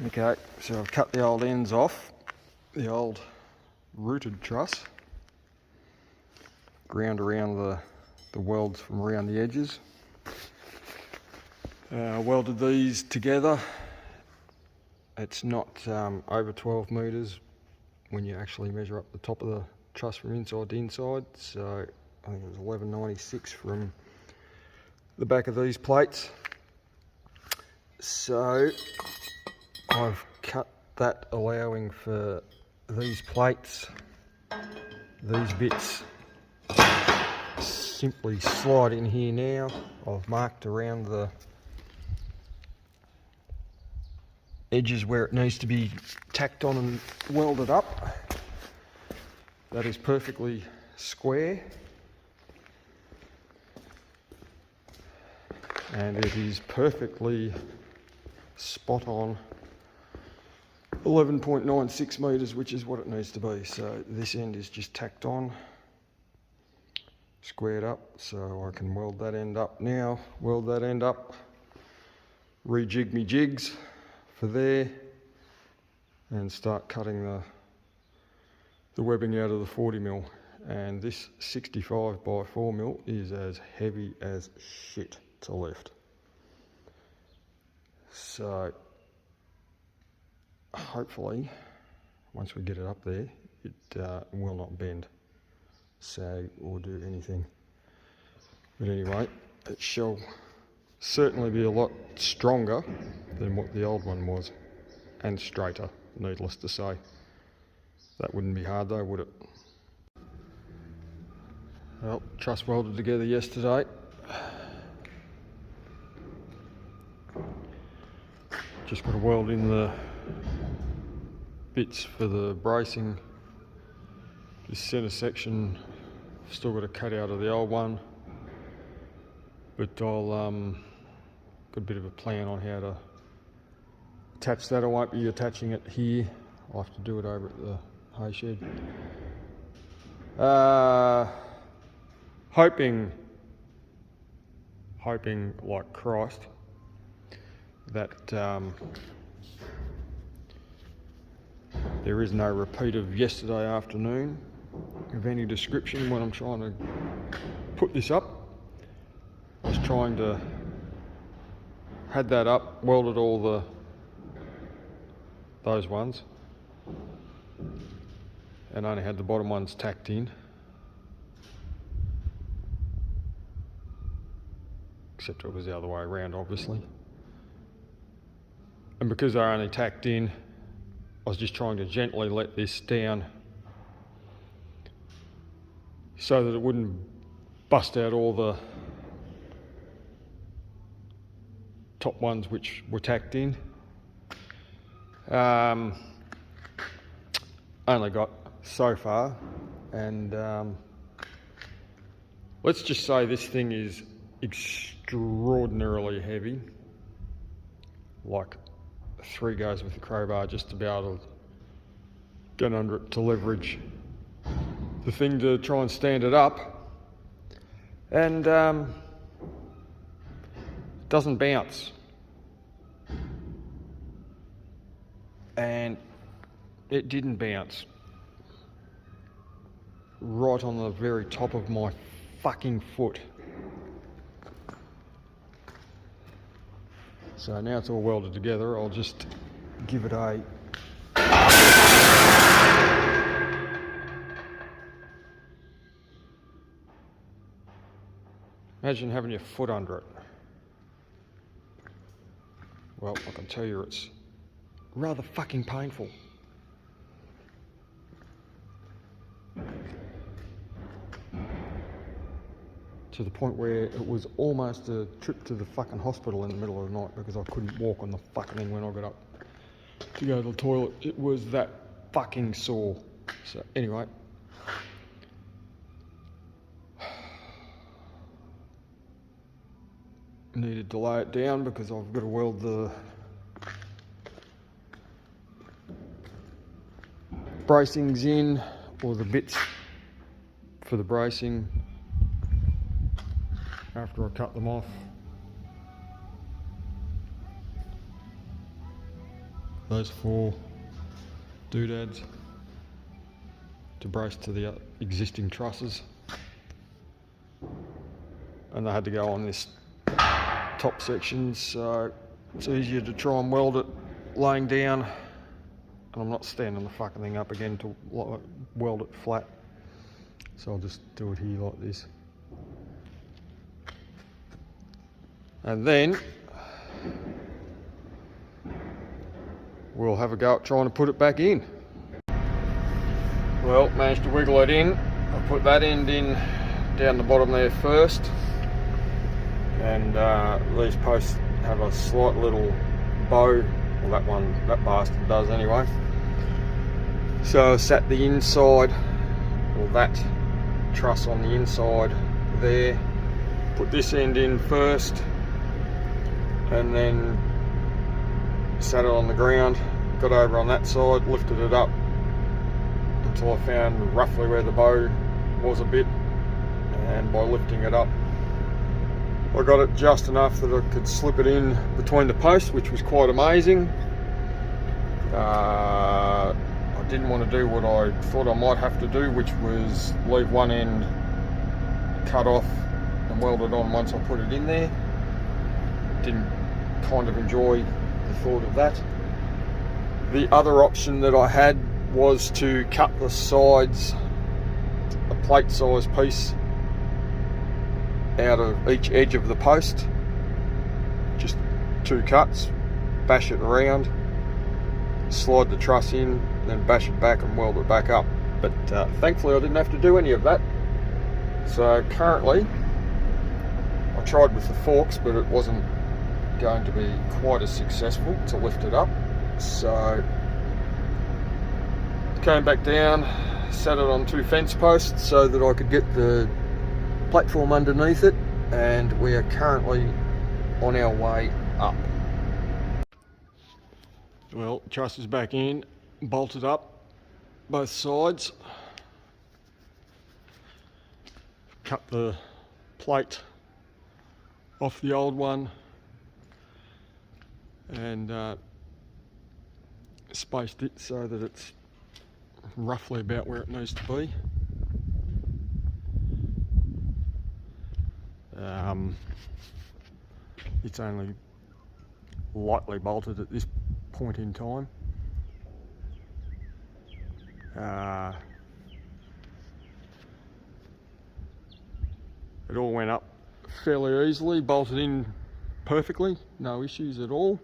Okay, so I've cut the old ends off, the old rooted truss, ground around the welds from around the edges. Welded these together. It's not over 12 metres when you actually measure up the top of the truss from inside to inside, so I think it was 1196 from the back of these plates. So I've cut that, allowing for these plates, these bits simply slide in here now. I've marked around the edges where it needs to be tacked on and welded up. That is perfectly square, and it is perfectly spot on 11.96 metres, which is what it needs to be. So this end is just tacked on, squared up, so I can weld that end up now, weld that end up, rejig me jigs for there, and start cutting the webbing out of the 40mm. And this 65 by 4mm is as heavy as shit to lift. So hopefully once we get it up there, it will not bend, sag or do anything. But anyway, it shall certainly be a lot stronger than what the old one was, and straighter, needless to say. That wouldn't be hard though, would it? Well, truss welded together yesterday. Just got to weld in the bits for the bracing. This centre section, still got to cut out of the old one, but I'll got a bit of a plan on how to attach that. I won't be attaching it here. I'll have to do it over at the hay shed. Hoping like Christ that there is no repeat of yesterday afternoon of any description when I'm trying to put this up. I was trying to, had that up, welded all those ones, and only had the bottom ones tacked in, except it was the other way around obviously. And because they're only tacked in, I was just trying to gently let this down so that it wouldn't bust out all the top ones which were tacked in. Only got so far, and let's just say this thing is extraordinarily heavy, like 3 goes with the crowbar just to be able to get under it to leverage the thing to try and stand it up, and it doesn't bounce. And it didn't bounce right on the very top of my fucking foot. So now it's all welded together, I'll just give it a imagine having your foot under it. Well, I can tell you it's rather fucking painful. To the point where it was almost a trip to the fucking hospital in the middle of the night because I couldn't walk on the fucking thing when I got up to go to the toilet. It was that fucking sore. So anyway, needed to lay it down because I've got to weld the bracings in, or the bits for the bracing, after I cut them off. those 4 doodads to brace to the existing trusses, and they had to go on this top section, so it's easier to try and weld it laying down, and I'm not standing the fucking thing up again to weld it flat, so I'll just do it here like this. And then we'll have a go at trying to put it back in. Well, managed to wiggle it in. I put that end in down the bottom there first, and these posts have a slight little bow, well that bastard does anyway. So I sat the inside, or that truss on the inside there, put this end in first, and then sat it on the ground, got over on that side, lifted it up until I found roughly where the bow was a bit, and by lifting it up I got it just enough that I could slip it in between the posts, which was quite amazing. I didn't want to do what I thought I might have to do, which was leave one end cut off and weld it on once I put it in there. Didn't kind of enjoy the thought of that. The other option that I had was to cut the sides, a plate size piece out of each edge of the post, just 2 cuts, bash it around, slide the truss in, then bash it back and weld it back up. But thankfully I didn't have to do any of that. So currently, I tried with the forks, but it wasn't going to be quite as successful to lift it up. So came back down, sat it on 2 fence posts so that I could get the platform underneath it, and we are currently on our way up. Well, truss is back in, bolted up both sides, cut the plate off the old one, and spaced it so that it's roughly about where it needs to be. It's only lightly bolted at this point in time. It all went up fairly easily, bolted in perfectly, no issues at all.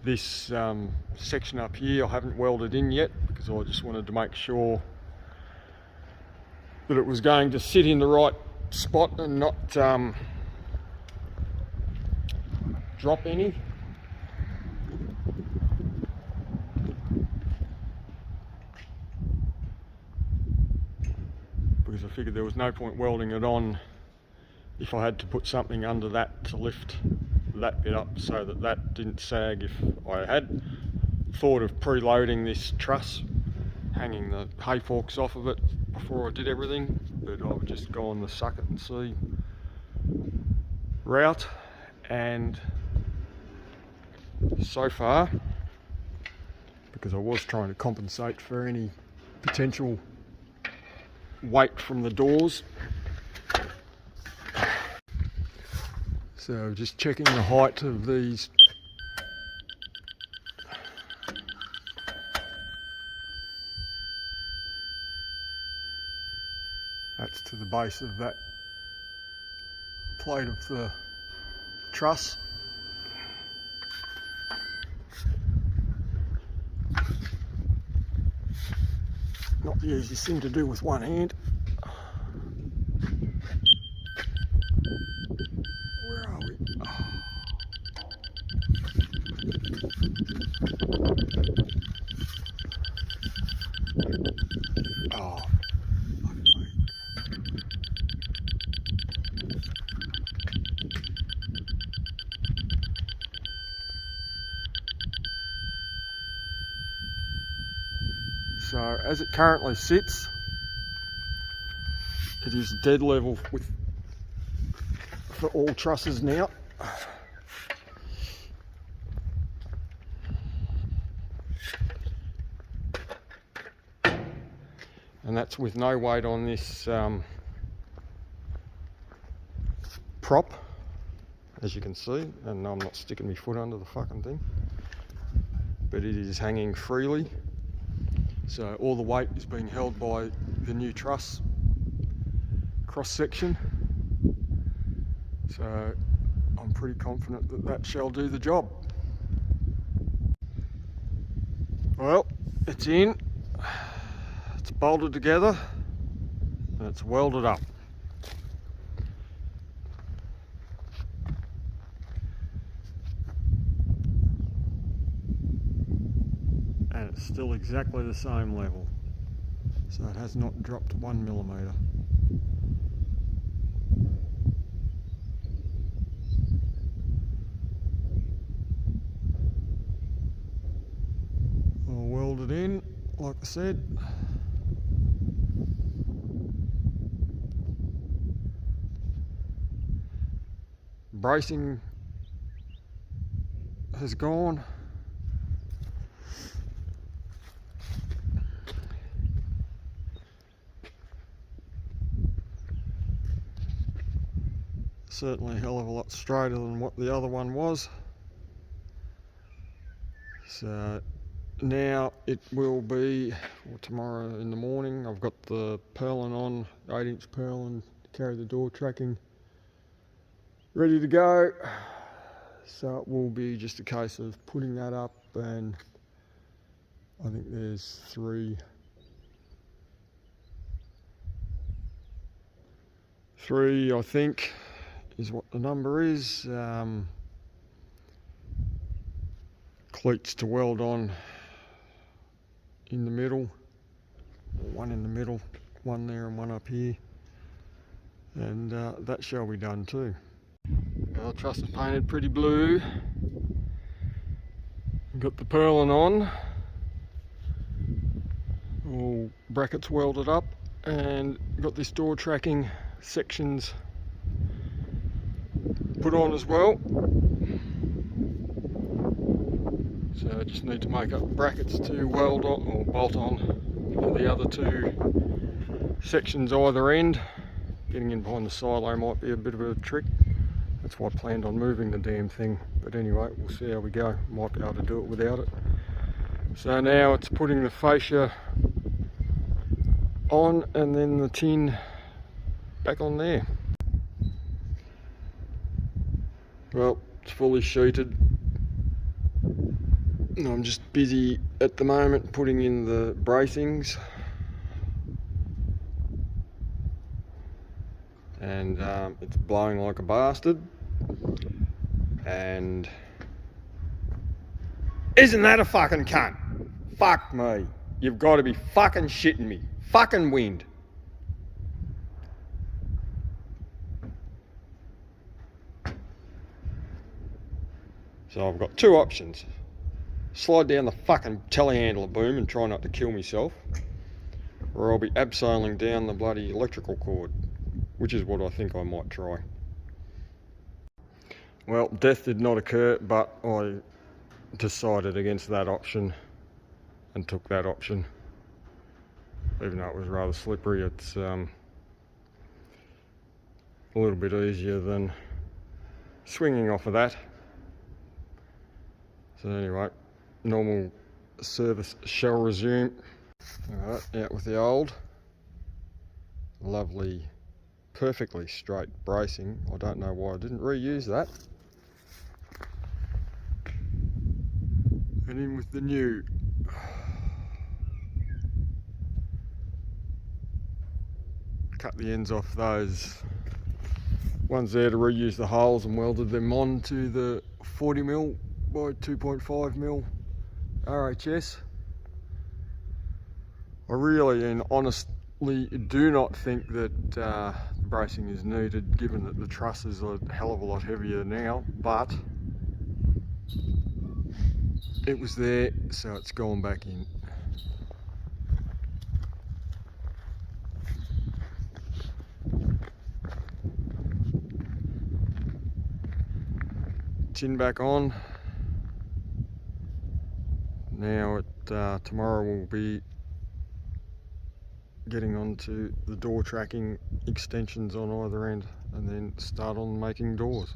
This section up here I haven't welded in yet because I just wanted to make sure that it was going to sit in the right spot and not drop any. Because I figured there was no point welding it on if I had to put something under that to lift that bit up so that that didn't sag. If I had thought of preloading this truss, hanging the hay forks off of it before I did everything, but I've just gone the suck it and see route, and so far, because I was trying to compensate for any potential weight from the doors, so just checking the height of these that's to the base of that plate of the truss. Not the easiest thing to do with one hand. Where are we? Oh. So as it currently sits, it is dead level with for all trusses now. and that's with no weight on this prop, as you can see, and I'm not sticking my foot under the fucking thing, but it is hanging freely. So all the weight is being held by the new truss cross section. So I'm pretty confident that that shall do the job. Well, it's in, it's bolted together, and it's welded up. And it's still exactly the same level, so it has not dropped 1 millimetre. I'll weld it in, like I said. Bracing has gone. Certainly a hell of a lot straighter than what the other one was. So now it will be, well, tomorrow in the morning, I've got the purlin on, 8-inch purlin to carry the door tracking ready to go. So it will be just a case of putting that up, and I think there's three I think is what the number is. Cleats to weld on in the middle, one in the middle, one there and one up here, and that shall be done too. Well, the truss is painted pretty blue. Got the purlin on, all brackets welded up, and got this door tracking sections put on as well. So I just need to make up brackets to weld on or bolt on for the other two sections either end. Getting in behind the silo might be a bit of a trick. That's why I planned on moving the damn thing. But anyway, we'll see how we go. Might be able to do it without it. So now it's putting the fascia on and then the tin back on there. Well, it's fully sheeted. I'm just busy at the moment putting in the bracings, and it's blowing like a bastard. And isn't that a fucking cunt? Fuck me. You've got to be fucking shitting me. Fucking wind. So I've got two options. Slide down the fucking telehandler boom and try not to kill myself, or I'll be abseiling down the bloody electrical cord, which is what I think I might try. Well, death did not occur, but I decided against that option and took that option. Even though it was rather slippery, it's a little bit easier than swinging off of that. So anyway, normal service shall resume. Alright, out with the old. Lovely, perfectly straight bracing. I don't know why I didn't reuse that. And in with the new. Cut the ends off those ones there to reuse the holes and welded them on to the 40mm by 2.5mm RHS. I really and honestly do not think that the bracing is needed, given that the truss is a hell of a lot heavier now, but it was there, so it's gone back in. Tin back on. Now tomorrow we'll be getting onto the door tracking extensions on either end and then start on making doors.